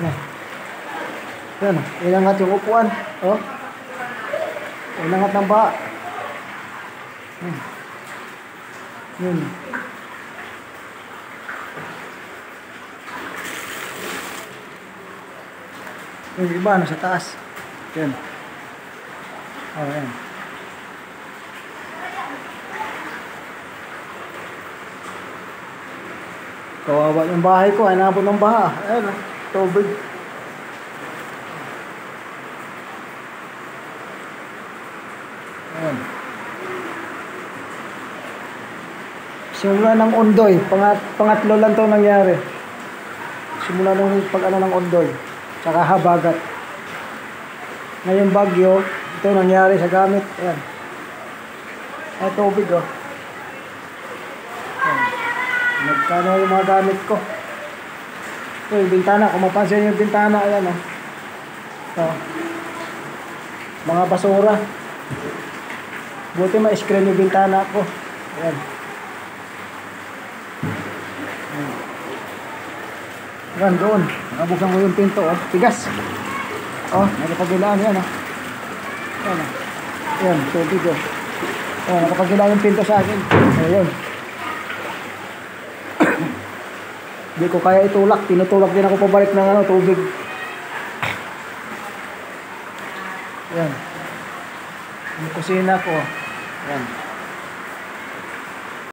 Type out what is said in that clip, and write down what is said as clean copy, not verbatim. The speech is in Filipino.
Yan. Yan. Inangat yung upuan. Oh. Inangat ng baha. Yan. Yun. Yung iba ano sa taas. Yan. Oh, yan. Kawawa yung bahay ko, ay nabot ng baha. Ayan, tubig. Ayan. Simula ng Ondoy, pangatlo lang ito nangyari. Simula ng pag-ano ng Ondoy, tsaka habagat. Ngayon bagyo, ito nangyari sa gamit. Ayan. Ay, tubig oh. Nagkano yung mga gamit ko. Ito yung bintana. Kung mapansin yung bintana, ayan o. Ito. Mga basura. Buti ma-screen yung bintana ko. Ayan. Ayan doon. Nakabuksan ko yung pinto o. Tigas. O, nakapagilaan yan o. Ayan o. Ayan, tubig o. Ayan, nakapagilaan yung pinto sa akin. Ayan. Hindi ko kaya itulak. Tinutulak din ako pabalik ng ano, tubig. Yan. Yung kusina ko. Yan.